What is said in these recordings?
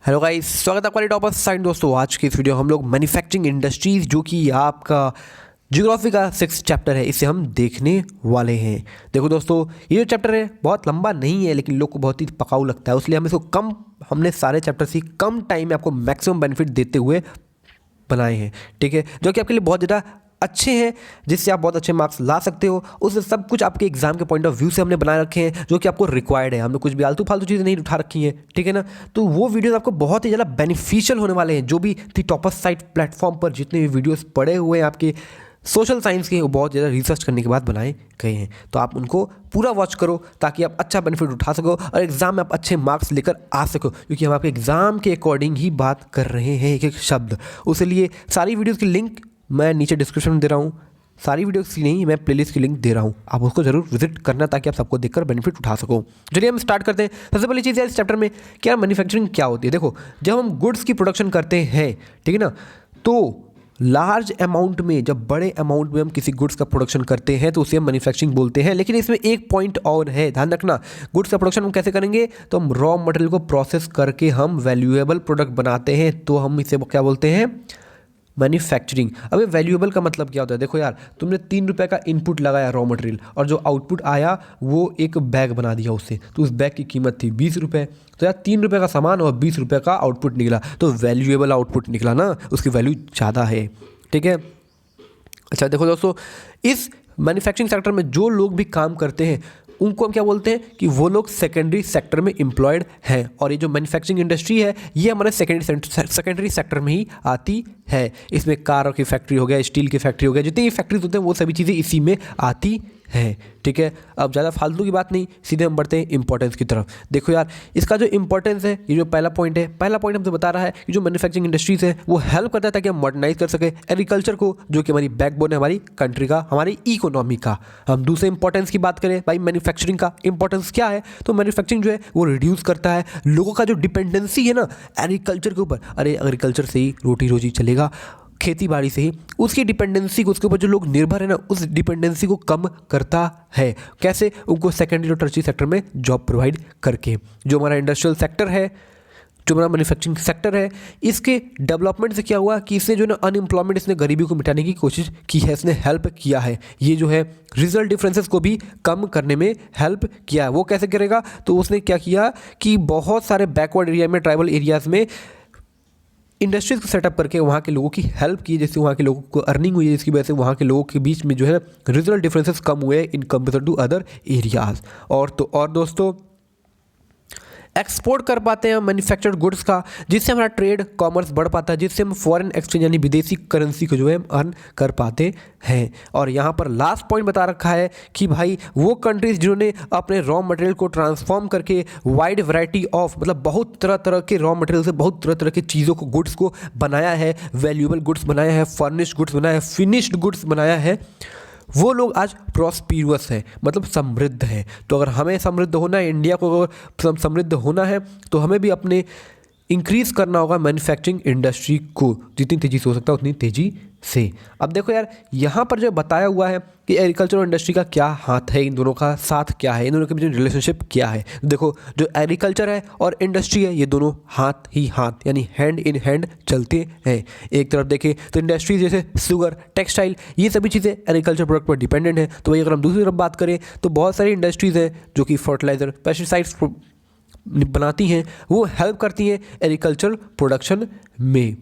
Hello guys, स्वागत है आपका टॉपर साइंस। दोस्तों, आज की इस वीडियो हम लोग मैन्युफैक्चरिंग इंडस्ट्रीज जो कि आपका ज्योग्राफी का 6 चैप्टर है, इसे हम देखने वाले हैं। देखो दोस्तों, ये जो चैप्टर है बहुत लंबा नहीं है, लेकिन लोग को बहुत ही पकाऊ लगता है, इसलिए हम इसको हमने सारे चैप्टर्स ही कम टाइम में आपको मैक्सिमम बेनिफिट देते हुए बनाए हैं। ठीक है, जो कि आपके लिए बहुत ज़्यादा अच्छे हैं, जिससे आप बहुत अच्छे मार्क्स ला सकते हो। उस सब कुछ आपके एग्जाम के पॉइंट ऑफ व्यू से हमने बना रखे हैं, जो कि आपको रिक्वायर्ड है। हमने कुछ भी आलतू फालतू चीज़ें नहीं उठा रखी हैं, ठीक है ना। तो वो वीडियोस आपको बहुत ही ज़्यादा बेनिफिशियल होने वाले हैं। जो भी थी टॉपर साइट प्लेटफॉर्म पर जितने भी वीडियोस पड़े हुए हैं आपके सोशल साइंस के, वो बहुत ज़्यादा रिसर्च करने के बाद बनाए गए हैं। तो आप उनको पूरा वॉच करो ताकि आप अच्छा बेनिफिट उठा सको और एग्जाम में आप अच्छे मार्क्स लेकर आ सको, क्योंकि हम आपके एग्जाम के अकॉर्डिंग ही बात कर रहे हैं, एक एक शब्द। उसके लिए सारी वीडियोज़ की लिंक मैं नीचे डिस्क्रिप्शन में दे रहा हूँ। सारी वीडियोस की नहीं, मैं प्लेलिस्ट की लिंक दे रहा हूँ, आप उसको जरूर विजिट करना ताकि आप सबको देखकर बेनिफिट उठा सको। चलिए हम स्टार्ट करते हैं। सबसे पहली चीज़ है इस चैप्टर में, क्या मैन्युफैक्चरिंग क्या होती है। देखो, जब हम गुड्स की प्रोडक्शन करते हैं, ठीक है ना, तो लार्ज अमाउंट में, जब बड़े अमाउंट में हम किसी गुड्स का प्रोडक्शन करते हैं तो उसे हम मैन्युफैक्चरिंग बोलते हैं। लेकिन इसमें एक पॉइंट और है, ध्यान रखना। गुड्स का प्रोडक्शन हम कैसे करेंगे, तो हम रॉ मटेरियल को प्रोसेस करके हम वैल्यूएबल प्रोडक्ट बनाते हैं, तो हम इसे क्या बोलते हैं, मैन्युफैक्चरिंग। अब ये वैल्यूएबल का मतलब क्या होता है। देखो यार, तुमने 3 रुपये का इनपुट लगाया रॉ मटेरियल, और जो आउटपुट आया वो एक बैग बना दिया उससे, तो उस बैग की कीमत थी 20 रुपये। तो यार 3 रुपये का सामान और 20 रुपये का आउटपुट निकला, तो वैल्यूएबल आउटपुट निकला ना, उसकी वैल्यू ज़्यादा है। ठीक है। अच्छा देखो दोस्तों, इस मैन्युफैक्चरिंग सेक्टर में जो लोग भी काम करते हैं उनको हम क्या बोलते हैं कि वो लोग सेकेंडरी सेक्टर में एम्प्लॉयड हैं। और ये जो मैन्युफैक्चरिंग इंडस्ट्री है ये हमारे सेकेंडरी सेक्टर में ही आती है। इसमें कार की फैक्ट्री हो गया, स्टील की फैक्ट्री हो गया, जितनी भी फैक्ट्रीज होते हैं वो सभी चीज़ें इसी में आती है। ठीक है, अब ज़्यादा फालतू की बात नहीं, सीधे हम बढ़ते हैं इंपॉर्टेंस की तरफ। देखो यार, इसका जो इंपॉर्टेंस है, ये जो पहला पॉइंट है, पहला पॉइंट हमसे बता रहा है कि जो मैन्युफैक्चरिंग इंडस्ट्रीज है वो हेल्प करता है ताकि हम मॉडर्नाइज कर सके एग्रीकल्चर को, जो कि हमारी बैकबोन है हमारी कंट्री का, हमारी इकोनॉमी का। हम दूसरे इंपॉर्टेंस की बात करें भाई, मैन्युफैक्चरिंग का इंपॉर्टेंस क्या है, तो मैन्युफैक्चरिंग जो है वो रिड्यूस करता है लोगों का जो डिपेंडेंसी है ना एग्रीकल्चर के ऊपर। अरे एग्रीकल्चर से ही रोटी रोजी चलेगा, खेती बाड़ी से ही, उसकी डिपेंडेंसी को, उसके ऊपर जो लोग निर्भर है ना, उस डिपेंडेंसी को कम करता है। कैसे, उनको सेकेंडरी और टर्शियरी सेक्टर में जॉब प्रोवाइड करके। जो हमारा इंडस्ट्रियल सेक्टर है, जो हमारा मैन्युफैक्चरिंग सेक्टर है, इसके डेवलपमेंट से क्या हुआ कि इसने जो ना अनएम्प्लॉयमेंट, इसने गरीबी को मिटाने की कोशिश की है, इसने हेल्प किया है। ये जो है रिजल्ट डिफरेंसेस को भी कम करने में हेल्प किया है। वो कैसे करेगा, तो उसने क्या किया कि बहुत सारे बैकवर्ड एरिया में, ट्राइबल एरियाज़ में इंडस्ट्रीज को सेटअप करके वहाँ के लोगों की हेल्प की, जिससे वहाँ के लोगों को अर्निंग हुई है, जिसकी वजह से वहाँ के लोगों के बीच में जो है रिजल्ट डिफरेंसेस कम हुए in compare to other areas. और दोस्तों, एक्सपोर्ट कर पाते हैं मैन्युफैक्चर्ड गुड्स का, जिससे हमारा ट्रेड कॉमर्स बढ़ पाता है, जिससे हम फॉरेन एक्सचेंज यानी विदेशी करेंसी को जो है अर्न कर पाते हैं। और यहाँ पर लास्ट पॉइंट बता रखा है कि भाई वो कंट्रीज जिन्होंने अपने रॉ मटेरियल को ट्रांसफॉर्म करके वाइड वैरायटी ऑफ, मतलब बहुत तरह तरह के रॉ मटेरियल से बहुत तरह तरह की चीज़ों को, गुड्स को बनाया है, वैल्यूएबल गुड्स बनाया है, फर्निश्ड गुड्स बनाया है, फिनिश्ड गुड्स बनाया है, वो लोग आज प्रॉस्पिरस है, मतलब समृद्ध है। तो अगर हमें समृद्ध होना है, इंडिया को अगर समृद्ध होना है, तो हमें भी अपने इंक्रीज़ करना होगा मैन्युफैक्चरिंग इंडस्ट्री को, जितनी तेज़ी से हो सकता है उतनी तेज़ी से। अब देखो यार, यहाँ पर जो बताया हुआ है कि एग्रीकल्चर और इंडस्ट्री का क्या हाथ है, इन दोनों का साथ क्या है, इन दोनों के बीच रिलेशनशिप क्या है। देखो, जो एग्रीकल्चर है और इंडस्ट्री है, ये दोनों हाथ ही हाथ यानी हैंड इन हैंड चलते हैं। एक तरफ देखें तो इंडस्ट्रीज जैसे शुगर, टेक्सटाइल, ये सभी चीज़ें एग्रीकल्चर प्रोडक्ट पर डिपेंडेंट है। तो वही अगर हम दूसरी तरफ बात करें तो बहुत सारी इंडस्ट्रीज़ हैं जो कि फर्टिलाइज़र, पेस्टिसाइड्स बनाती हैं, वो हेल्प करती हैं एग्रीकल्चर प्रोडक्शन में।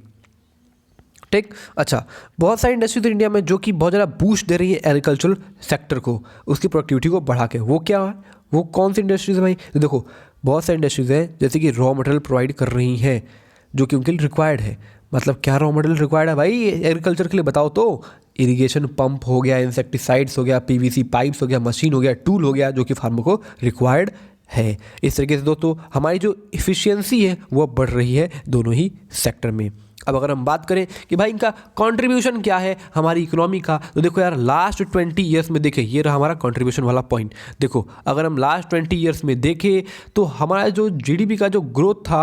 ठीक। अच्छा, बहुत सारी इंडस्ट्रीज इंडिया में जो कि बहुत ज़्यादा बूस्ट दे रही है एग्रीकल्चरल सेक्टर को, उसकी प्रोडक्टिविटी को बढ़ा के। वो क्या है, वो कौन सी इंडस्ट्रीज है भाई, तो देखो बहुत सारी इंडस्ट्रीज हैं जैसे कि रॉ मटेरियल प्रोवाइड कर रही हैं जो कि उनके लिए रिक्वायर्ड है। मतलब क्या रॉ मटेरियल रिक्वायर्ड है भाई एग्रीकल्चर के लिए, बताओ तो। इरिगेशन पंप हो गया, इंसेक्टिसाइड्स हो गया, पीवीसी पाइप्स हो गया, मशीन हो गया, टूल हो गया, जो कि फार्मर को रिक्वायर्ड है। इस तरीके से दोस्तों हमारी जो इफ़िशियंसी है वो बढ़ रही है दोनों ही सेक्टर में। अब अगर हम बात करें कि भाई इनका कंट्रीब्यूशन क्या है हमारी इकोनॉमी का, तो देखो यार लास्ट 20 ईयर्स में देखें, ये रहा हमारा कंट्रीब्यूशन वाला पॉइंट। देखो अगर हम लास्ट 20 ईयर्स में देखें तो हमारा जो जीडीपी का जो ग्रोथ था,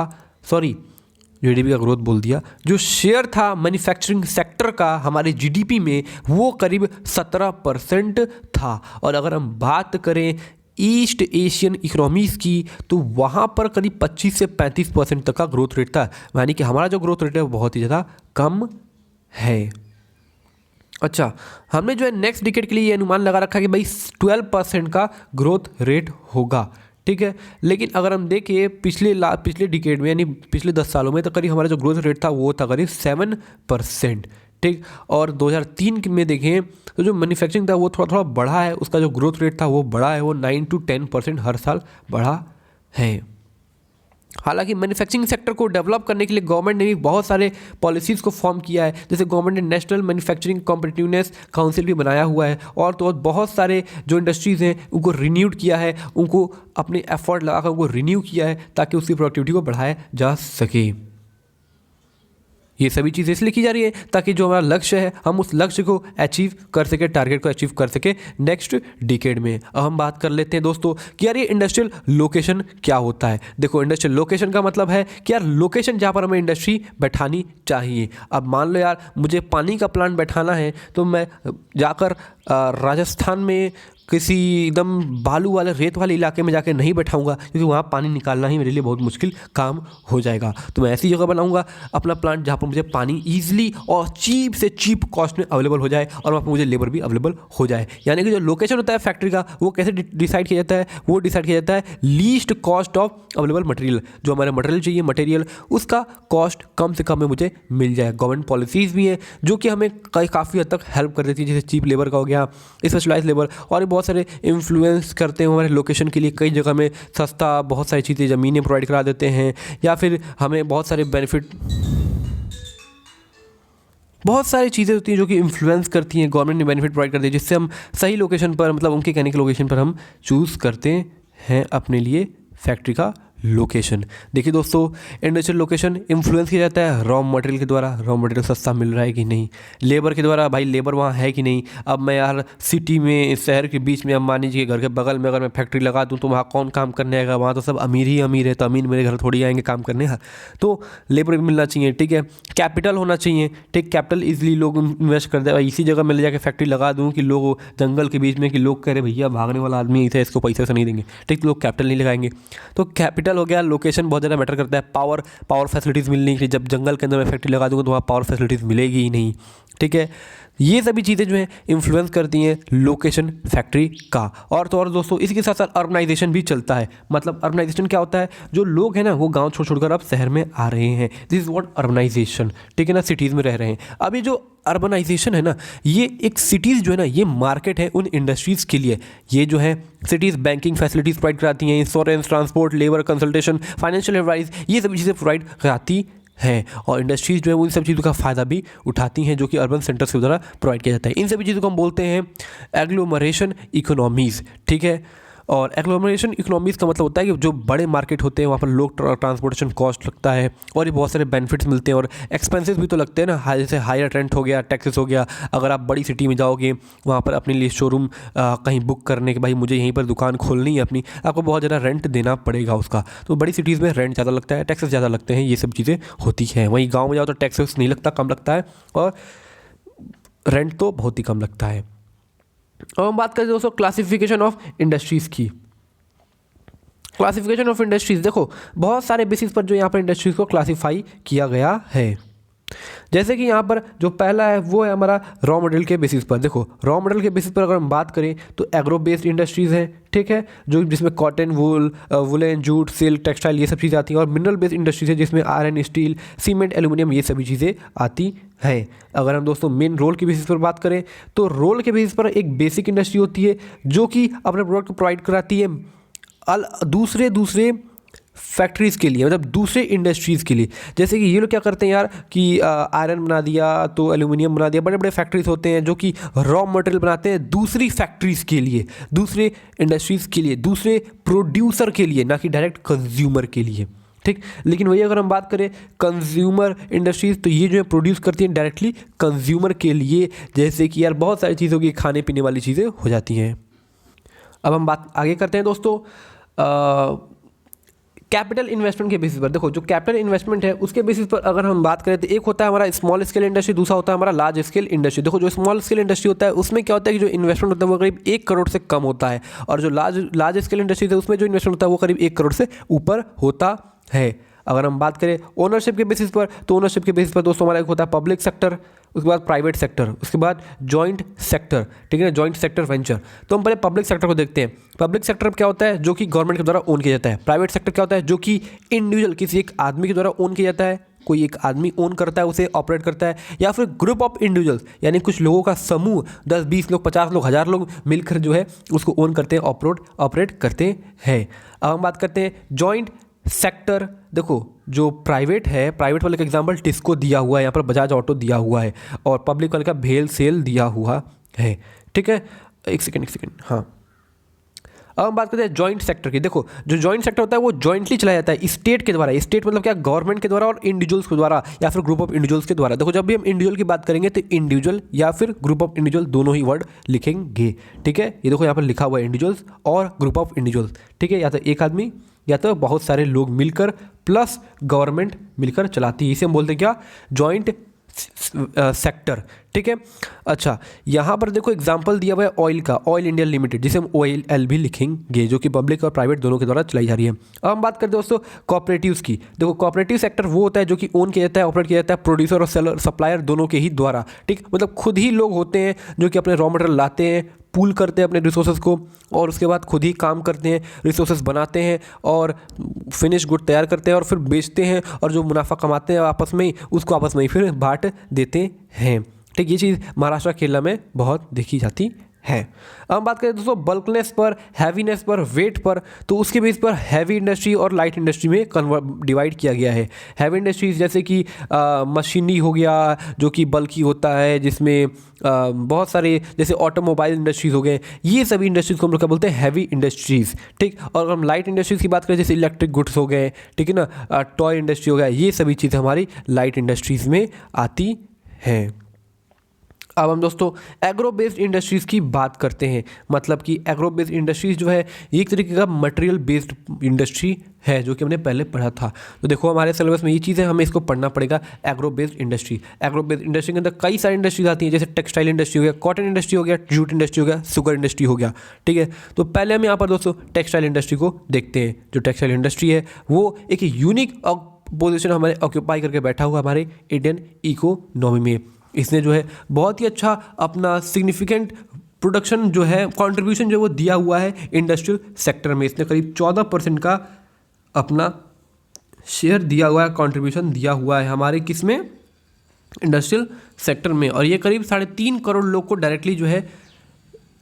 जीडीपी का ग्रोथ बोल दिया, जो शेयर था मैन्युफैक्चरिंग सेक्टर का हमारे जीडीपी में, वो करीब 17% था। और अगर हम बात करें ईस्ट एशियन इकोनॉमीज़ की, तो वहाँ पर करीब 25 से 35% तक का ग्रोथ रेट था, यानी कि हमारा जो ग्रोथ रेट है वो बहुत ही ज़्यादा कम है। अच्छा, हमने जो है नेक्स्ट डिकेड के लिए ये अनुमान लगा रखा है कि भाई 12% का ग्रोथ रेट होगा, ठीक है। लेकिन अगर हम देखें पिछले डिकेड में यानी पिछले 10 सालों में, तो करीब हमारा जो ग्रोथ रेट था वो था करीब 7%, ठीक। और 2003 में देखें तो जो मैन्युफैक्चरिंग था वो थोड़ा थोड़ा बढ़ा है, उसका जो ग्रोथ रेट था वो बढ़ा है, वो 9 to 10% हर साल बढ़ा है। हालांकि मैन्युफैक्चरिंग सेक्टर को डेवलप करने के लिए गवर्नमेंट ने भी बहुत सारे पॉलिसीज़ को फॉर्म किया है, जैसे गवर्नमेंट ने नेशनल मैन्युफैक्चरिंग कॉम्पिटिटिवनेस काउंसिल भी बनाया हुआ है, और तो और बहुत सारे जो इंडस्ट्रीज़ हैं उनको रिन्यूड किया है, उनको अपने एफर्ट लगाकर उनको रिन्यू किया है ताकि उसकी प्रोडक्टिविटी को बढ़ाया जा सके। ये सभी चीज़ें इसलिए की जा रही है ताकि जो हमारा लक्ष्य है हम उस लक्ष्य को अचीव कर सके, टारगेट को अचीव कर सके नेक्स्ट डिकेड में। अब हम बात कर लेते हैं दोस्तों कि यार ये इंडस्ट्रियल लोकेशन क्या होता है। देखो, इंडस्ट्रियल लोकेशन का मतलब है कि यार लोकेशन जहाँ पर हमें इंडस्ट्री बैठानी चाहिए। अब मान लो यार मुझे पानी का प्लांट बैठाना है, तो मैं जाकर राजस्थान में किसी एकदम बालू वाले रेत वाले इलाके में जाके नहीं बैठाऊंगा, क्योंकि वहाँ पानी निकालना ही मेरे लिए बहुत मुश्किल काम हो जाएगा। तो मैं ऐसी जगह बनाऊंगा अपना प्लांट जहाँ पर मुझे पानी ईजिली और चीप से चीप कॉस्ट में अवेलेबल हो जाए, और वहाँ पर मुझे लेबर भी अवेलेबल हो जाए। यानी कि जो लोकेशन होता है फैक्ट्री का वो कैसे डिसाइड किया जाता है, वो डिसाइड किया जाता है least cost of available material. जो हमारे मटेरियल चाहिए, मटेरियल उसका कॉस्ट कम से कम में मुझे मिल जाए। गवर्नमेंट पॉलिसीज़ भी हैं जो कि हमें काफ़ी हद तक हेल्प कर देती है, जैसे चीप लेबर का हो गया, स्पेशलाइज लेबर, और बहुत सारे इन्फ्लुएंस करते हैं हमारे लोकेशन के लिए। कई जगह में सस्ता बहुत सारी चीज़ें ज़मीनें प्रोवाइड करा देते हैं, या फिर हमें बहुत सारे बेनिफिट, बहुत सारी चीज़ें होती हैं जो कि इन्फ्लुएंस करती हैं, गवर्नमेंट ने बेनिफिट प्रोवाइड कर दिया, जिससे हम सही लोकेशन पर, मतलब उनके कहने के लोकेशन पर हम चूज़ करते हैं अपने लिए फैक्ट्री का लोकेशन। देखिए दोस्तों, इंडस्ट्रियल लोकेशन इन्फ्लुएंस किया जाता है रॉ मटेरियल के द्वारा, रॉ मटेरियल सस्ता मिल रहा है कि नहीं, लेबर के द्वारा, भाई लेबर वहाँ है कि नहीं। अब मैं यार सिटी में, शहर के बीच में, अब मान लीजिए घर के बगल में अगर मैं फैक्ट्री लगा दूँ तो वहाँ कौन काम करने आएगा, वहाँ तो सब अमीर ही अमीर है, तो अमीर मेरे घर थोड़ी आएंगे काम करने। तो लेबर भी मिलना चाहिए, ठीक है। कैपिटल होना चाहिए, ठीक, कैपिटल इजीली लोग इन्वेस्ट कर दे। इसी जगह मैं ले जाकर फैक्ट्री लगा दूँ कि लोग जंगल के बीच में, कि लोग कह रहे भैया भागने वाला आदमी इसे, इसको पैसे से नहीं देंगे, ठीक, तो लोग कैपिटल नहीं लगाएंगे। तो कैपिटल हो गया, लोकेशन बहुत ज़्यादा मैटर करता है। पावर फैसिलिटीज़ मिलनी चाहिए, जब जंगल के अंदर मैं फैक्ट्री लगा दूंगा तो वहाँ पावर फैसिलिटीज़ मिलेगी ही नहीं, ठीक है। ये सभी चीज़ें जो हैं इन्फ्लुएंस करती हैं लोकेशन फैक्ट्री का। और तो और दोस्तों, इसके साथ साथ अर्बनाइजेशन भी चलता है। मतलब अर्बनाइजेशन क्या होता है, जो लोग हैं ना वो गांव छोड़कर अब शहर में आ रहे हैं, दिस इज़ व्हाट अर्बनाइजेशन, ठीक है ना, सिटीज़ में रह रहे हैं। अभी जो अर्बनाइजेशन है ना, ये एक सिटीज़ जो है ना, ये मार्केट है उन इंडस्ट्रीज़ के लिए। ये जो है सिटीज़ बैंकिंग फैसिलिटीज़ प्रोवाइड कराती हैं, insurance, transport, labour consultation, financial advice, ये सभी चीज़ें प्रोवाइड कराती हैं। और इंडस्ट्रीज़ जो है वो इन सब चीज़ों का फ़ायदा भी उठाती हैं, जो कि अर्बन सेंटर्स के द्वारा प्रोवाइड किया जाता है। इन सभी चीज़ों को हम बोलते हैं एग्लोमरेशन इकोनॉमीज़, ठीक है। और एग्लोमरेशन इकोनॉमीज़ का मतलब होता है कि जो बड़े मार्केट होते हैं वहाँ पर लोग ट्रांसपोर्टेशन कॉस्ट लगता है, और ये बहुत सारे बेनिफिट्स मिलते हैं, और एक्सपेंसेस भी तो लगते हैं ना, जैसे हायर रेंट हो गया, टैक्सेस हो गया। अगर आप बड़ी सिटी में जाओगे वहाँ पर अपने लिए शोरूम कहीं बुक करने के, भाई मुझे यहीं पर दुकान खोलनी है अपनी, आपको बहुत ज़्यादा रेंट देना पड़ेगा उसका। तो बड़ी सिटीज़ में रेंट ज़्यादा लगता है, टैक्सेस ज़्यादा लगते हैं, ये सब चीज़ें होती हैं। वहीं गाँव में जाओ तो टैक्सेस नहीं लगता, कम लगता है, और रेंट तो बहुत ही कम लगता है। और हम बात करें दोस्तों क्लासिफिकेशन ऑफ इंडस्ट्रीज़ की। क्लासिफिकेशन ऑफ इंडस्ट्रीज़, देखो बहुत सारे बेसिस पर जो यहाँ पर इंडस्ट्रीज़ को क्लासीफाई किया गया है। जैसे कि यहाँ पर जो पहला है वो है हमारा रॉ मटेरियल के बेसिस पर। देखो रॉ मटेरियल के बेसिस पर अगर हम बात करें तो एग्रो बेस्ड इंडस्ट्रीज़ हैं, ठीक है, जो जिसमें cotton, woollen, jute, silk, textile, ये सब चीज़ें आती हैं। और मिनरल बेस्ड इंडस्ट्रीज है जिसमें आयरन, स्टील, सीमेंट, एल्यूमिनियम, ये सभी चीज़ें आती हैं। अगर हम दोस्तों मेन रोल के बेसिस पर बात करें तो रोल के बेसिस पर एक बेसिक इंडस्ट्री होती है जो कि अपने प्रोडक्ट को प्रोवाइड कराती है दूसरे फैक्ट्रीज़ के लिए, मतलब दूसरे इंडस्ट्रीज़ के लिए। जैसे कि ये लोग क्या करते हैं यार कि आयरन बना दिया तो एल्यूमिनियम बना दिया, बड़े बड़े फैक्ट्रीज होते हैं जो कि रॉ मटेरियल बनाते हैं दूसरी फैक्ट्रीज़ के लिए, दूसरे इंडस्ट्रीज़ के लिए, दूसरे प्रोड्यूसर के लिए, ना कि डायरेक्ट कंज्यूमर के लिए, ठीक। लेकिन वही अगर हम बात करें कंज्यूमर इंडस्ट्रीज़, तो ये जो है प्रोड्यूस करती हैं डायरेक्टली कंज्यूमर के लिए। जैसे कि यार बहुत सारी चीज़ों की खाने पीने वाली चीज़ें हो जाती हैं। अब हम बात आगे करते हैं दोस्तों कैपिटल इन्वेस्टमेंट के बेसिस पर, देखो जो कैपिटल इन्वेस्टमेंट है उसके बेसिस पर अगर हम बात करें तो एक होता है हमारा स्मॉल स्केल इंडस्ट्री, दूसरा होता है हमारा लार्ज स्केल इंडस्ट्री। देखो जो स्मॉल स्केल इंडस्ट्री होता है उसमें क्या होता है कि जो इन्वेस्टमेंट होता है वो करीब 1 करोड़ से कम होता है, और जो लार्ज स्केल इंडस्ट्री है उसमें जो इन्वेस्टमेंट होता है वो करीब 1 करोड़ से ऊपर होता है। अगर हम बात करें ओनरशिप के बेसिस पर, तो ओनरशिप के बेसिस पर दोस्तों हमारा एक होता है पब्लिक सेक्टर, उसके बाद प्राइवेट सेक्टर, उसके बाद जॉइंट सेक्टर, ठीक है ना, जॉइंट सेक्टर वेंचर। तो हम पहले पब्लिक सेक्टर को देखते हैं। पब्लिक सेक्टर क्या होता है, जो कि गवर्नमेंट के द्वारा ओन किया जाता है। प्राइवेट सेक्टर क्या होता है, जो कि इंडिविजुअल किसी एक आदमी के द्वारा ओन किया जाता है, कोई एक आदमी ओन करता है, उसे ऑपरेट करता है, या फिर ग्रुप ऑफ इंडिविजुअल्स यानी कुछ लोगों का समूह 10, 20 लोग, 50 लोग, 1000 लोग मिलकर जो है उसको ओन करते हैं, ऑपरेट करते हैं। अब हम बात करते हैं जॉइंट सेक्टर। देखो जो प्राइवेट है, प्राइवेट वाले का एग्जांपल टिस्को दिया हुआ है, यहाँ पर बजाज ऑटो दिया हुआ है, और पब्लिक वाले का भेल सेल दिया हुआ है, ठीक है। एक सेकेंड, हाँ। अब हम बात करते हैं जॉइंट सेक्टर की। देखो जो जॉइंट सेक्टर होता है वो जॉइंटली चलाया जाता है स्टेट के द्वारा। स्टेट मतलब क्या, गवर्नमेंट के द्वारा और इंडिविजुअल्स के द्वारा, या फिर ग्रुप ऑफ इंडिविजुअल्स के द्वारा। देखो जब भी हम इंडिविजुअल की बात करेंगे तो इंडिविजुअल या फिर ग्रुप ऑफ इंडिविजुअल दोनों ही वर्ड लिखेंगे, ठीक है। ये देखो यहाँ पर लिखा हुआ है इंडिविजुअल्स और ग्रुप ऑफ इंडिविजुअल्स, ठीक है। या तो एक आदमी या तो बहुत सारे लोग मिलकर प्लस गवर्नमेंट मिलकर चलाती है, इसे हम बोलते हैं क्या, जॉइंट सेक्टर, ठीक है। अच्छा यहाँ पर देखो एग्जांपल दिया हुआ है ऑयल का, ऑयल इंडिया लिमिटेड, जिसे हम OIL भी लिखेंगे, जो कि पब्लिक और प्राइवेट दोनों के द्वारा चलाई जा रही है। अब हम बात करते हैं दोस्तों कोऑपरेटिव्स की। देखो कोऑपरेटिव सेक्टर वो होता है जो कि ओन किया जाता है, ऑपरेट किया जाता है प्रोड्यूसर और सेलर, सप्लायर दोनों के ही द्वारा, ठीक। मतलब खुद ही लोग होते हैं जो कि अपने रॉ मटेरियल लाते हैं, पूल करते हैं अपने रिसोर्सेज को, और उसके बाद खुद ही काम करते हैं, रिसोर्सेज बनाते हैं और फिनिश गुड तैयार करते हैं और फिर बेचते हैं, और जो मुनाफा कमाते हैं आपस में ही उसको आपस में ही फिर बांट देते हैं, ठीक। ये चीज़ महाराष्ट्र केरला में बहुत देखी जाती है। अब हम बात करें दोस्तों बल्कनेस पर, हैवीनेस पर, वेट पर, तो उसके बेस पर हैवी इंडस्ट्री और लाइट इंडस्ट्री में डिवाइड किया गया है। हैवी इंडस्ट्रीज जैसे कि मशीनरी हो गया जो कि बल्कि होता है, जिसमें बहुत सारे जैसे ऑटोमोबाइल इंडस्ट्रीज हो गए, ये सभी इंडस्ट्रीज को हम लोग क्या बोलते हैं, हैवी इंडस्ट्रीज, ठीक। और अगर हम लाइट इंडस्ट्रीज की बात करें जैसे इलेक्ट्रिक गुड्स हो गए, ठीक है ना, टॉय इंडस्ट्री हो गया, ये सभी चीज़ें हमारी लाइट इंडस्ट्रीज में आती हैं। अब हम दोस्तों एग्रो बेस्ड इंडस्ट्रीज़ की बात करते हैं। मतलब कि एग्रो बेस्ड इंडस्ट्रीज़ जो है ये एक तरीके का मटेरियल बेस्ड इंडस्ट्री है, जो कि हमने पहले पढ़ा था। तो देखो हमारे सिलेबस में ये चीज़ें हमें इसको पढ़ना पड़ेगा, agro based industry. Agro based industry के अंदर कई सारी इंडस्ट्रीज आती हैं, जैसे टेक्सटाइल इंडस्ट्री हो गया, कॉटन इंडस्ट्री हो गया, जूट इंडस्ट्री हो गया, शुगर इंडस्ट्री हो गया, ठीक है। तो पहले हम यहाँ पर दोस्तों टेक्सटाइल इंडस्ट्री को देखते हैं। जो टेक्सटाइल इंडस्ट्री है वो एक यूनिक पोजिशन हमारे ऑक्यूपाई करके बैठा हुआ हमारे इंडियन इकोनॉमी में। इसने जो है बहुत ही अच्छा अपना सिग्निफिकेंट प्रोडक्शन जो है, कंट्रीब्यूशन जो है वो दिया हुआ है इंडस्ट्रियल सेक्टर में। इसने करीब 14% का अपना शेयर दिया हुआ है, कंट्रीब्यूशन दिया हुआ है हमारे किस में, इंडस्ट्रियल सेक्टर में। और ये करीब 3.5 करोड़ लोग को डायरेक्टली जो है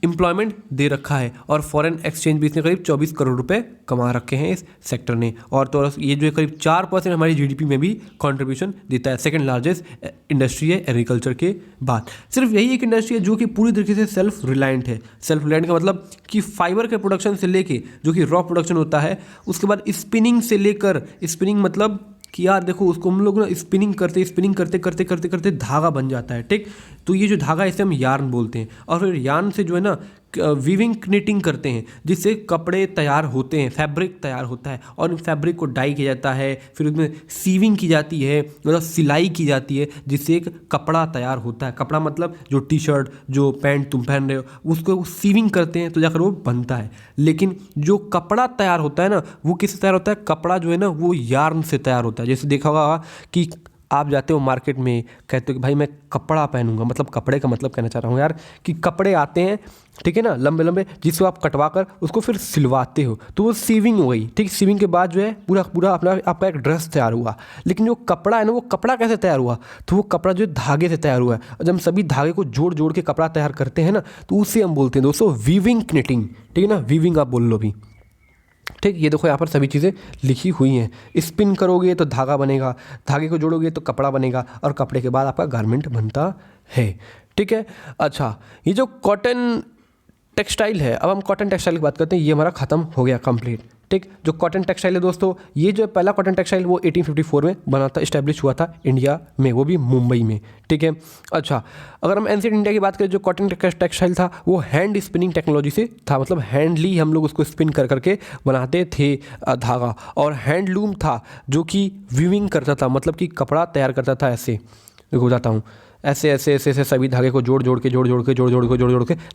एम्प्लॉयमेंट दे रखा है, और फॉरेन एक्सचेंज भी इसने करीब 24 करोड़ रुपए कमा रखे हैं इस सेक्टर ने। और तो ये जो है करीब 4% हमारी GDP में भी कंट्रीब्यूशन देता है। सेकंड लार्जेस्ट इंडस्ट्री है एग्रीकल्चर के बाद। सिर्फ यही एक इंडस्ट्री है जो कि पूरी तरीके से सेल्फ रिलायंट है। सेल्फ रिलायंट का मतलब कि फाइबर के प्रोडक्शन से लेके जो कि रॉ प्रोडक्शन होता है, उसके बाद स्पिनिंग से लेकर, स्पिनिंग मतलब कि यार देखो उसको हम लोग ना स्पिनिंग करते करते धागा बन जाता है, ठीक। तो ये जो धागा इसे हम यार्न बोलते हैं। और फिर यार्न से जो है ना वीविंग क्निटिंग करते हैं, जिससे कपड़े तैयार होते हैं, फैब्रिक तैयार होता है, और फैब्रिक को डाई किया जाता है, फिर उसमें सीविंग की जाती है, मतलब सिलाई की जाती है, जिससे एक कपड़ा तैयार होता है। कपड़ा मतलब जो टी-शर्ट, जो पैंट तुम पहन रहे हो, उसको सीविंग करते हैं तो जाकर वो बनता है। लेकिन जो कपड़ा तैयार होता है ना, वो किससे तैयार होता है, कपड़ा जो है ना वो यार्न से तैयार होता है। जैसे देखा होगा कि आप जाते हो मार्केट में, कहते हो कि भाई मैं कपड़ा पहनूंगा, मतलब कपड़े का मतलब कहना चाह रहा हूँ यार कि कपड़े आते हैं, ठीक है ना, लंबे लंबे, जिसको आप कटवा कर उसको फिर सिलवाते हो, तो वो सीविंग हो गई, ठीक। सीविंग के बाद जो है पूरा अपना आपका एक ड्रेस तैयार हुआ। लेकिन जो कपड़ा है ना, वो कपड़ा कैसे तैयार हुआ, तो वो कपड़ा जो धागे से तैयार हुआ है। और जब हम सभी धागे को जोड़ जोड़ के कपड़ा तैयार करते हैं ना, तो उससे हम बोलते हैं दोस्तों वीविंग क्निटिंग, ठीक है ना, वीविंग आप बोल लो भी, ठीक। ये देखो यहाँ पर सभी चीज़ें लिखी हुई हैं। स्पिन करोगे तो धागा बनेगा, धागे को जोड़ोगे तो कपड़ा बनेगा, और कपड़े के बाद आपका गारमेंट बनता है, ठीक है। अच्छा ये जो कॉटन टेक्सटाइल है, अब हम कॉटन टेक्सटाइल की बात करते हैं, ये हमारा ख़त्म हो गया कंप्लीट, ठीक। जो कॉटन टेक्सटाइल है दोस्तों, ये जो पहला कॉटन टेक्सटाइल वो 1854 में बना था, इस्टेब्लिश हुआ था इंडिया में, वो भी मुंबई में, ठीक है। अच्छा, अगर हम एंशिएंट इंडिया की बात करें, जो कॉटन टेक्सटाइल था वो हैंड स्पिनिंग टेक्नोलॉजी से था, मतलब हैंडली हम लोग उसको स्पिन कर करके बनाते थे धागा। और हैंडलूम था जो कि वीविंग करता था, मतलब कि कपड़ा तैयार करता था। ऐसे देखो बताता हूँ, ऐसे ऐसे ऐसे ऐसे सभी धागे को जोड़ जोड़ के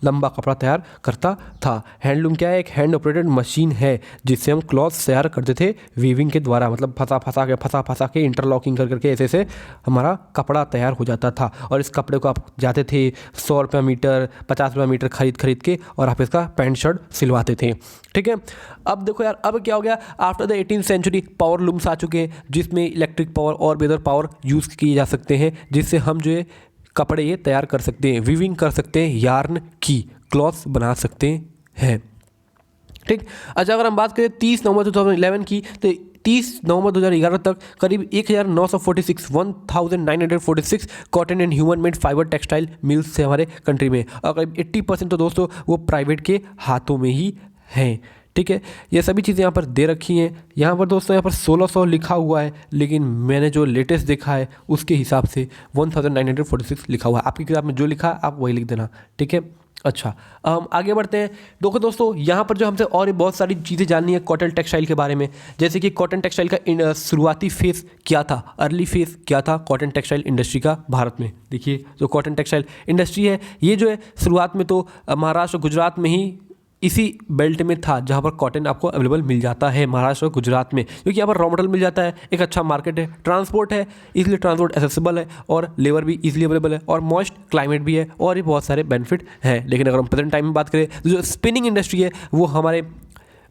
लंबा कपड़ा तैयार करता था। हैंडलूम क्या है? एक हैंड ऑपरेटेड मशीन है जिससे हम क्लॉथ तैयार करते थे वीविंग के द्वारा, मतलब फंसा के इंटरलॉकिंग कर करके ऐसे ऐसे हमारा कपड़ा तैयार हो जाता था। और इस कपड़े को आप जाते थे 100 रुपये मीटर, 50 रुपये मीटर खरीद के, और आप इसका पैंट शर्ट सिलवाते थे, ठीक है। अब देखो यार, अब क्या हो गया, after the 18th century power looms आ चुके हैं जिसमें इलेक्ट्रिक पावर और भी अदर पावर यूज़ किए जा सकते हैं, जिससे हम जो है कपड़े ये तैयार कर सकते हैं, वीविंग कर सकते हैं, यार्न की क्लॉथ्स बना सकते हैं, ठीक। अच्छा, अगर हम बात करें 30 नवंबर 2011 की, तो 30 नवंबर 2011 तक करीब 1946 cotton and human made fibre textile mills थे हमारे कंट्री में, और करीब 80% तो दोस्तों वो प्राइवेट के हाथों में ही हैं, ठीक है। ये सभी चीज़ें यहाँ पर दे रखी हैं। यहाँ पर दोस्तों यहाँ पर 1600 लिखा हुआ है, लेकिन मैंने जो लेटेस्ट देखा है उसके हिसाब से 1946 लिखा हुआ है। आपकी किताब में जो लिखा है आप वही लिख देना, ठीक है। अच्छा, हम आगे बढ़ते हैं। देखो दोस्तों, यहाँ पर जो हमसे और भी बहुत सारी चीज़ें जाननी है कॉटन टेक्सटाइल के बारे में, जैसे कि कॉटन टेक्सटाइल का शुरुआती फेज़ क्या था, अर्ली फेज़ क्या था कॉटन टेक्सटाइल इंडस्ट्री का भारत में। देखिए, जो कॉटन टेक्सटाइल इंडस्ट्री है ये जो है शुरुआत में तो महाराष्ट्र गुजरात में ही इसी बेल्ट में था जहाँ पर कॉटन आपको अवेलेबल मिल जाता है, महाराष्ट्र और गुजरात में, क्योंकि यहाँ पर रॉ मटेरियल मिल जाता है, एक अच्छा मार्केट है, ट्रांसपोर्ट है, इसलिए ट्रांसपोर्ट एसेसिबल है, और लेबर भी इजीली अवेलेबल है, और मॉइस्ट क्लाइमेट भी है, और भी बहुत सारे बेनिफिट हैं। लेकिन अगर हम प्रेजेंट टाइम में बात करें तो जो स्पिनिंग इंडस्ट्री है वो हमारे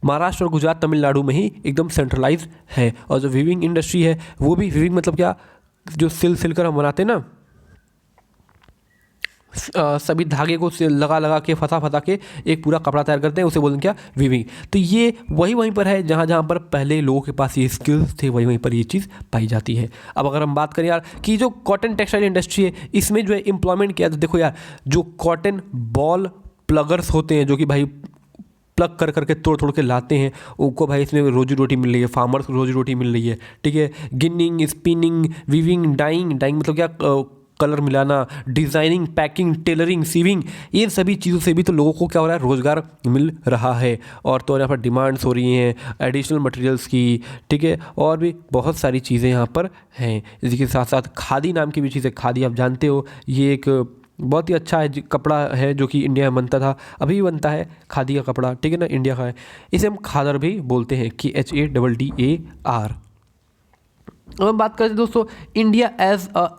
महाराष्ट्र और गुजरात तमिलनाडु में ही एकदम सेंट्रलाइज है। और जो वीविंग इंडस्ट्री है वो भी, वीविंग मतलब क्या, जो सिल कर हम बनाते हैं ना, सभी धागे को लगा के फंसा के एक पूरा कपड़ा तैयार करते हैं, उसे बोलते हैं क्या, वीविंग। तो ये वहीं पर है जहाँ पर पहले लोगों के पास ये स्किल्स थे, वहीं पर ये चीज़ पाई जाती है। अब अगर हम बात करें यार कि जो कॉटन टेक्सटाइल इंडस्ट्री है इसमें जो है एम्प्लॉयमेंट किया, तो देखो यार, जो कॉटन बॉल प्लगर्स होते हैं जो कि भाई प्लग कर करके तोड़ के लाते हैं, उनको भाई इसमें रोजी रोटी मिल रही है, फार्मर्स को रोजी रोटी मिल रही है, ठीक है। गिनिंग, स्पिनिंग, वीविंग, डाइंग मतलब क्या, कलर मिलाना, डिज़ाइनिंग, पैकिंग, टेलरिंग, सीविंग, ये सभी चीज़ों से भी तो लोगों को क्या हो रहा है, रोज़गार मिल रहा है। और तो यहाँ पर डिमांड्स हो रही हैं एडिशनल मटेरियल्स की, ठीक है। और भी बहुत सारी चीज़ें यहाँ पर हैं। इसी के साथ साथ खादी नाम की भी चीज़ है। खादी आप जानते हो, ये एक बहुत ही अच्छा है कपड़ा है जो कि इंडिया में बनता था, अभी भी बनता है खादी का कपड़ा, ठीक है ना, इंडिया का है। इसे हम खादर भी बोलते हैं, कि HADDAR। अब हम बात करते हैं दोस्तों India as a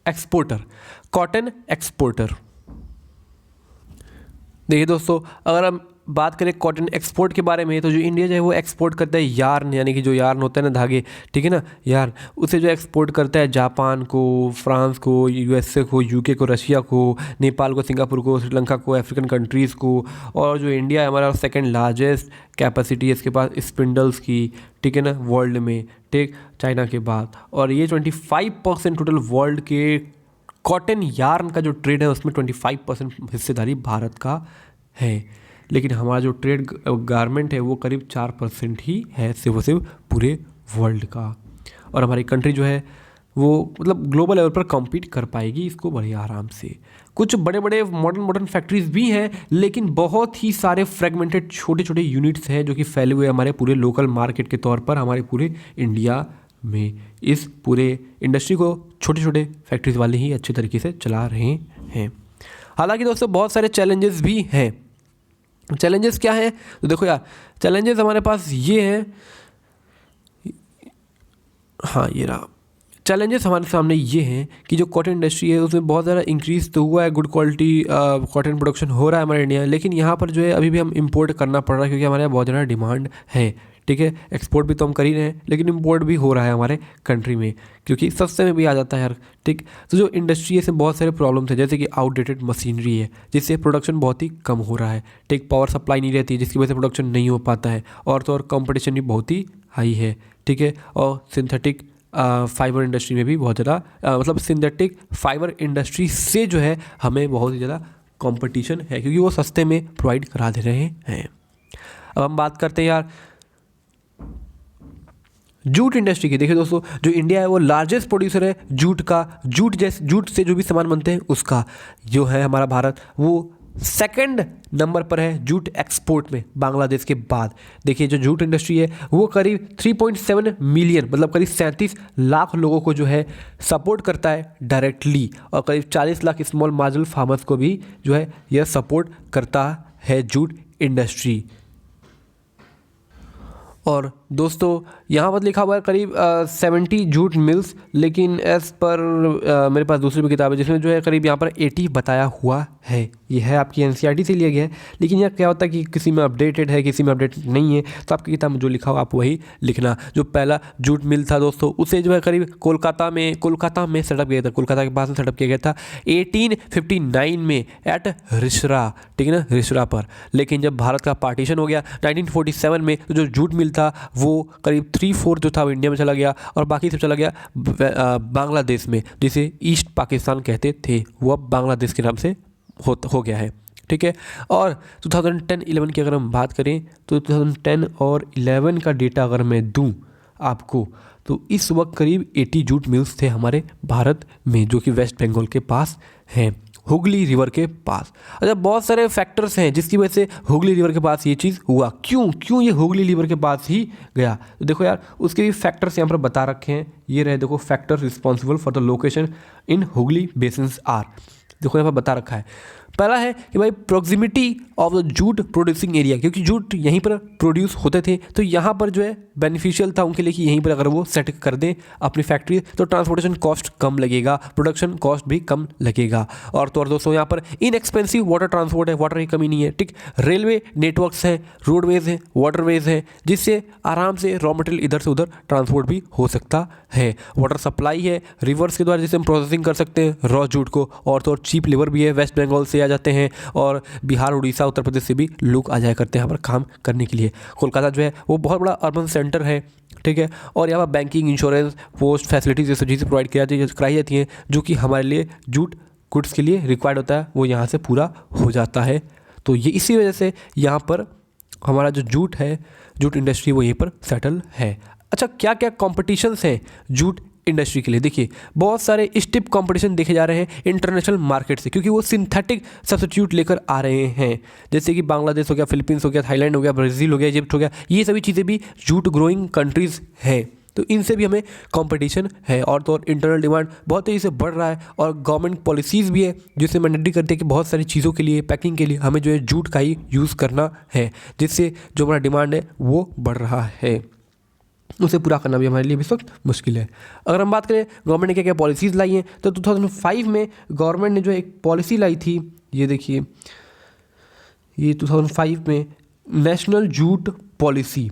exporter, cotton exporter. देखिए दोस्तों, अगर हम बात करें कॉटन एक्सपोर्ट के बारे में, तो जो इंडिया जो है वो एक्सपोर्ट करता है यार्न, यानी कि जो यार्न होता है ना, धागे, ठीक है ना, यार्न, उसे जो एक्सपोर्ट करता है जापान को, फ्रांस को, USA को, UK को, रशिया को, नेपाल को, सिंगापुर को, श्रीलंका को, अफ्रीकन कंट्रीज़ को। और जो इंडिया है हमारा सेकंड लार्जेस्ट कैपेसिटी है इसके पास स्पिंडल्स की, ठीक है ना, वर्ल्ड में, ठीक, चाइना के बाद। और ये 25% टोटल वर्ल्ड के कॉटन यार्न का जो ट्रेड है उसमें 25% हिस्सेदारी भारत का है। लेकिन हमारा जो ट्रेड गारमेंट है वो करीब 4% ही है, सिर्फ पूरे वर्ल्ड का। और हमारी कंट्री जो है वो मतलब ग्लोबल लेवल पर कम्पीट कर पाएगी इसको बड़े आराम से। कुछ बड़े बड़े मॉडर्न फैक्ट्रीज भी हैं, लेकिन बहुत ही सारे फ्रेगमेंटेड छोटे छोटे यूनिट्स हैं जो कि फैले हुए हमारे पूरे लोकल मार्केट के तौर पर हमारे पूरे इंडिया में। इस पूरे इंडस्ट्री को छोटे छोटे फैक्ट्रीज वाले ही अच्छे तरीके से चला रहे हैं। हालांकि दोस्तों बहुत सारे चैलेंजेस भी हैं। चैलेंजेस क्या हैं? तो देखो यार, चैलेंजेस हमारे पास ये हैं, हाँ ये रहा। चैलेंजेस हमारे सामने ये हैं कि जो कॉटन इंडस्ट्री है उसमें बहुत ज़्यादा इंक्रीज़ तो हुआ है, गुड क्वालिटी कॉटन प्रोडक्शन हो रहा है हमारे इंडिया, लेकिन यहाँ पर जो है अभी भी हम इंपोर्ट करना पड़ रहा है, क्योंकि हमारे यहाँ बहुत ज़्यादा डिमांड है, ठीक है। एक्सपोर्ट भी तो हम कर ही रहे हैं, लेकिन इंपोर्ट भी हो रहा है हमारे कंट्री में, क्योंकि सस्ते में भी आ जाता है यार, ठीक। तो जो इंडस्ट्री है इसमें बहुत सारे प्रॉब्लम्स हैं, जैसे कि आउटडेटेड मशीनरी है जिससे प्रोडक्शन बहुत ही कम हो रहा है, ठीक। पावर सप्लाई नहीं रहती जिसकी वजह से प्रोडक्शन नहीं हो पाता है, और तो और कॉम्पिटिशन भी बहुत ही हाई है, ठीक है। और सिंथेटिक फाइबर इंडस्ट्री में भी बहुत ज़्यादा मतलब सिंथेटिक फाइबर इंडस्ट्री से जो है हमें बहुत ही ज़्यादा कंपटीशन है, क्योंकि वो सस्ते में प्रोवाइड करा दे रहे हैं। अब हम बात करते हैं यार जूट इंडस्ट्री की। देखिए दोस्तों, जो इंडिया है वो लार्जेस्ट प्रोड्यूसर है जूट का। जूट से जो भी सामान बनते हैं उसका जो है हमारा भारत वो सेकंड नंबर पर है जूट एक्सपोर्ट में बांग्लादेश के बाद। देखिए जो जूट इंडस्ट्री है वो करीब 3.7 मिलियन मतलब करीब 37 लाख लोगों को जो है सपोर्ट करता है डायरेक्टली, और करीब 40 लाख स्मॉल मार्जिनल फार्मर्स को भी जो है यह सपोर्ट करता है जूट इंडस्ट्री। और दोस्तों यहाँ पर लिखा हुआ है करीब 70 जूट मिल्स, लेकिन एज पर मेरे पास दूसरी भी किताब है जिसमें जो है करीब यहाँ पर 80 बताया हुआ है। ये है आपकी एनसीईआरटी से लिया गया है, लेकिन यह क्या होता है कि किसी में अपडेटेड है किसी में अपडेट नहीं है, तो आपकी किताब में जो लिखा हुआ आप वही लिखना। जो पहला जूट मिल था दोस्तों उसे जो है करीब कोलकाता में सेटअप किया गया था, कोलकाता के पास में सेटअप किया गया था 1859 में एट रिसरा, ठीक है ना, रिसरा पर। लेकिन जब भारत का पार्टीशन हो गया 1947 में, तो जो जूट मिल था वो करीब 3/4 जो था वो इंडिया में चला गया और बाकी सब चला गया बांग्लादेश में, जिसे ईस्ट पाकिस्तान कहते थे, वो अब बांग्लादेश के नाम से हो गया है, ठीक है। और 2010-11 की अगर हम बात करें तो 2010 और 11 का डेटा अगर मैं दूं आपको, तो इस वक्त करीब 80 जूट मिल्स थे हमारे भारत में, जो कि वेस्ट बंगाल के पास हैं, हुगली रिवर के पास। अच्छा, बहुत सारे फैक्टर्स हैं जिसकी वजह से हुगली रिवर के पास ये चीज़ हुआ। क्यों ये हुगली रिवर के पास ही गया, तो देखो यार उसके भी फैक्टर्स यहाँ पर बता रखे हैं। ये रहे देखो, factors responsible for the location in Hooghly basins are, देखो यहाँ पर बता रखा है। पहला है कि भाई proximity of the jute producing area, क्योंकि जूट यहीं पर प्रोड्यूस होते थे तो यहाँ पर जो है बेनिफिशियल था उनके लिए कि यहीं पर अगर वो सेट कर दें अपनी फैक्ट्री तो ट्रांसपोर्टेशन कॉस्ट कम लगेगा, प्रोडक्शन कॉस्ट भी कम लगेगा। और तो और दोस्तों यहाँ पर इनएक्सपेंसिव वाटर ट्रांसपोर्ट है, वाटर की कमी नहीं है, ठीक। रेलवे नेटवर्क्स हैं, रोडवेज हैं, वाटरवेज हैं, जिससे आराम से रॉ मटेरियल इधर से उधर ट्रांसपोर्ट भी हो सकता है। वाटर सप्लाई है रिवर्स के द्वारा जिससे हम प्रोसेसिंग कर सकते हैं रॉ जूट को, और तो और चीप लेबर भी है, वेस्ट बंगाल से आ जाते हैं और बिहार उड़ीसा उत्तर प्रदेश से भी लोग आ जाया करते हैं यहाँ पर काम करने के लिए। कोलकाता जो है वो बहुत बड़ा अर्बन सेंटर है, ठीक है, और यहाँ पर बैंकिंग, इंश्योरेंस, पोस्ट फैसिलिटीज जैसी चीज़ें प्रोवाइड कराई जाती हैं जो कि हमारे लिए जूट गुड्स के लिए रिक्वायर्ड होता है, वो यहाँ से पूरा हो जाता है। तो ये इसी वजह से यहाँ पर हमारा जो जूट है, जूट इंडस्ट्री वो यहीं पर सेटल है। अच्छा, क्या क्या कॉम्पिटिशन्स हैं जूट इंडस्ट्री के लिए? देखिए बहुत सारे स्टिप कंपटीशन देखे जा रहे हैं इंटरनेशनल मार्केट से, क्योंकि वो सिंथेटिक सब्स्टिट्यूट लेकर आ रहे हैं, जैसे कि बांग्लादेश हो गया, फिलीपींस हो गया, थाईलैंड हो गया, ब्राज़ील हो गया, इजिप्ट हो गया, ये सभी चीज़ें भी जूट ग्रोइंग कंट्रीज़ हैं, तो इनसे भी हमें कंपटीशन है। और तो और इंटरनल डिमांड बहुत तेज़ी से बढ़ रहा है और गवर्नमेंट पॉलिसीज़ भी है जिससे मैंडेटरी करती है कि बहुत सारी चीज़ों के लिए, पैकिंग के लिए हमें जो है जूट का ही यूज़ करना है, जिससे जो हमारा डिमांड है वो बढ़ रहा है, उसे पूरा करना भी हमारे लिए इस वक्त मुश्किल है। अगर हम बात करें गवर्नमेंट ने क्या क्या पॉलिसीज़ लाई हैं, तो 2005 में गवर्नमेंट ने जो एक पॉलिसी लाई थी, ये देखिए, ये 2005 में नेशनल जूट पॉलिसी,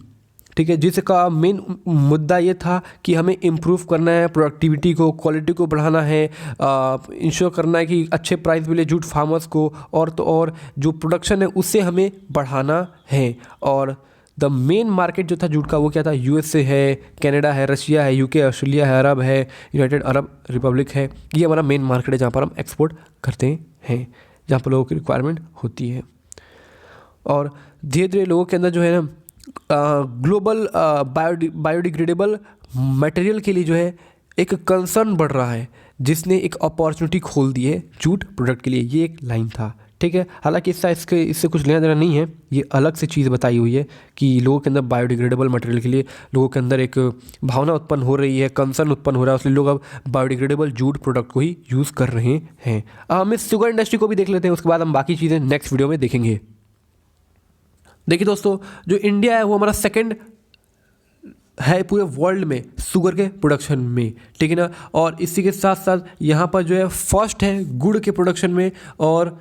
ठीक है, जिसका मेन मुद्दा ये था कि हमें इम्प्रूव करना है प्रोडक्टिविटी को, क्वालिटी को बढ़ाना है, इंश्योर करना है कि अच्छे प्राइस मिले जूट फार्मर्स को, और तो और जो प्रोडक्शन है उससे हमें बढ़ाना है। और द मेन मार्केट जो था जूट का वो क्या था, यूएसए है, कनाडा है, रशिया है, यूके, ऑस्ट्रेलिया है, अरब है, यूनाइटेड अरब रिपब्लिक है, ये हमारा मेन मार्केट है जहाँ पर हम एक्सपोर्ट करते हैं, जहाँ पर लोगों की रिक्वायरमेंट होती है। और धीरे धीरे लोगों के अंदर जो है ना ग्लोबल बायोडिग्रेडेबल मटेरियल के लिए जो है एक कंसर्न बढ़ रहा है, जिसने एक अपॉर्चुनिटी खोल दी है जूट प्रोडक्ट के लिए, ये एक लाइन था, ठीक है। हालांकि इससे कुछ लेना देना नहीं है, ये अलग से चीज़ बताई हुई है कि लोगों के अंदर बायोडिग्रेडेबल मटेरियल के लिए लोगों के अंदर एक भावना उत्पन्न हो रही है, कंसर्न उत्पन्न हो रहा है, इसलिए लोग अब बायोडिग्रेडेबल जूट प्रोडक्ट को ही यूज़ कर रहे हैं। हम इस शुगर इंडस्ट्री को भी देख लेते हैं, उसके बाद हम बाकी चीज़ें नेक्स्ट वीडियो में देखेंगे। देखिए दोस्तों, जो इंडिया है वो हमारा सेकेंड है पूरे वर्ल्ड में शुगर के प्रोडक्शन में, ठीक है ना, और इसी के साथ साथ यहाँ पर जो है फर्स्ट है गुड़ के प्रोडक्शन में और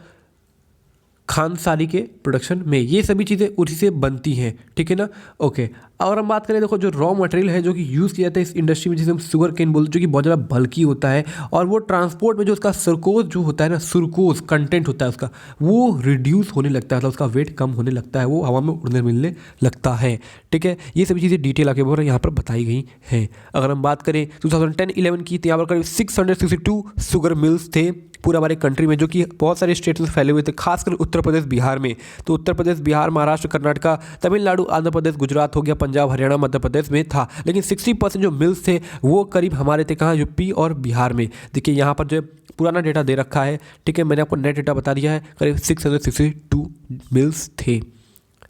खानसारी के प्रोडक्शन में, ये सभी चीज़ें उसी से बनती हैं, ठीक है ना। ओके, और हम बात करें देखो जो रॉ मटेरियल है जो कि यूज़ किया जाता है इस इंडस्ट्री में, जिसे हम शुगर केन बोलते हैं, जो कि बहुत ज़्यादा बल्की होता है और वो ट्रांसपोर्ट में जो उसका सुरकोज जो होता है ना, सुरकोज कंटेंट होता है उसका, वो रिड्यूस होने लगता है, मतलब उसका वेट कम होने लगता है, वो हवा में उड़ने मिलने लगता है। ठीक है, ये सभी चीज़ें डिटेल आके बोल यहाँ पर बताई गई हैं। अगर हम बात करें 2010-11 की, तो यहाँ पर करीब 662 शुगर मिल्स थे पूरा हमारे कंट्री में, जो कि बहुत सारे स्टेट्स में फैले हुए थे, खासकर उत्तर प्रदेश बिहार में। तो उत्तर प्रदेश बिहार, महाराष्ट्र, कर्नाटका, तमिलनाडु, आंध्र प्रदेश, गुजरात हो गया, पंजाब, हरियाणा, मध्य प्रदेश में था। लेकिन 60% जो मिल्स थे वो करीब हमारे थे कहाँ, यूपी और बिहार में। देखिए यहाँ पर जो पुराना डेटा दे रखा है, ठीक है, मैंने आपको नेट डेटा बता दिया है, करीब 662 मिल्स थे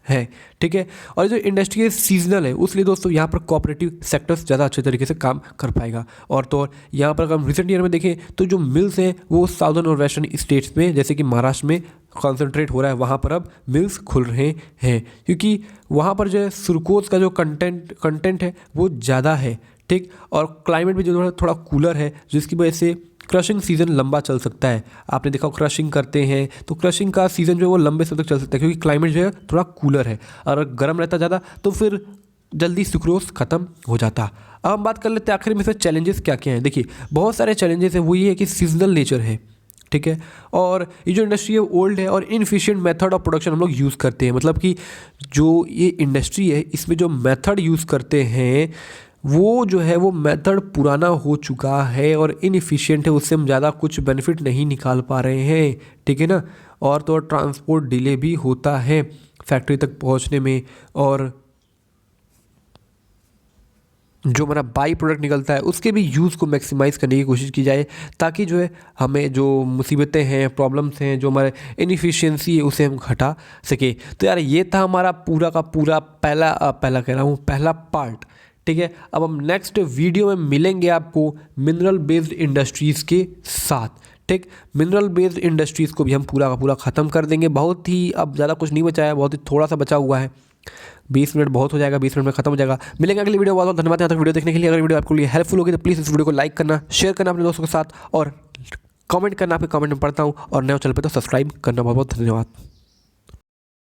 है। ठीक है, और जो इंडस्ट्री है सीजनल है, उसलिए दोस्तों यहाँ पर कोऑपरेटिव सेक्टर्स ज़्यादा अच्छे तरीके से काम कर पाएगा। और तो और यहाँ पर अगर हम रिसेंट ईयर में देखें तो जो मिल्स हैं वो साउदर्न और वेस्टर्न स्टेट्स में, जैसे कि महाराष्ट्र में कॉन्सेंट्रेट हो रहा है, वहाँ पर अब मिल्स खुल रहे हैं, क्योंकि वहाँ पर जो है सुरकोज का जो कंटेंट है वो ज़्यादा है। ठीक, और क्लाइमेट भी जो थोड़ा कूलर है, जिसकी वजह से क्रशिंग सीज़न लंबा चल सकता है। आपने देखा क्रशिंग करते हैं तो क्रशिंग का सीज़न जो है वो लंबे समय तक चल सकता है, क्योंकि क्लाइमेट जो है थोड़ा कूलर है, और गर्म रहता ज़्यादा तो फिर जल्दी सुक्रोज ख़त्म हो जाता। अब हम बात कर लेते हैं आखिर में इसमें चैलेंजेस क्या क्या हैं। देखिए बहुत सारे चैलेंजेस हैं, वो ये है कि सीजनल नेचर है। ठीक है, और ये जो इंडस्ट्री है ओल्ड है और इनफिशिएंट मेथड ऑफ प्रोडक्शन हम लोग यूज़ करते हैं, मतलब कि जो ये इंडस्ट्री है इसमें जो मेथड यूज़ करते हैं वो जो है वो मेथड पुराना हो चुका है और इनएफिशिएंट है, उससे हम ज़्यादा कुछ बेनिफिट नहीं निकाल पा रहे हैं। ठीक है ना, और तो और ट्रांसपोर्ट डिले भी होता है फैक्ट्री तक पहुंचने में, और जो हमारा बाई प्रोडक्ट निकलता है उसके भी यूज़ को मैक्सिमाइज़ करने की कोशिश की जाए, ताकि जो है हमें जो मुसीबतें हैं, प्रॉब्लम्स हैं, जो हमारे इनएफिशिएंसी है उसे हम घटा सके। तो यार ये था हमारा पूरा का पूरा पहला पार्ट। ठीक है, अब हम नेक्स्ट वीडियो में मिलेंगे आपको मिनरल बेस्ड इंडस्ट्रीज़ के साथ। ठीक, मिनरल बेस्ड इंडस्ट्रीज़ को भी हम पूरा का पूरा ख़त्म कर देंगे। बहुत ही अब ज़्यादा कुछ नहीं बचा है, बहुत ही थोड़ा सा बचा हुआ है। 20 मिनट बहुत हो जाएगा, 20 मिनट में खत्म हो जाएगा। मिलेंगे अगली वीडियो। बहुत बहुत धन्यवाद यहाँ तक वीडियो देखने के लिए। अगर वीडियो आपको लिए हेल्पफुल होगी तो प्लीज़ इस वीडियो को लाइक करना, शेयर करना अपने दोस्तों के साथ, और कमेंट करना, आपके कमेंट में पढ़ता हूँ, और नए चैनल पर तो सब्सक्राइब करना। बहुत बहुत धन्यवाद।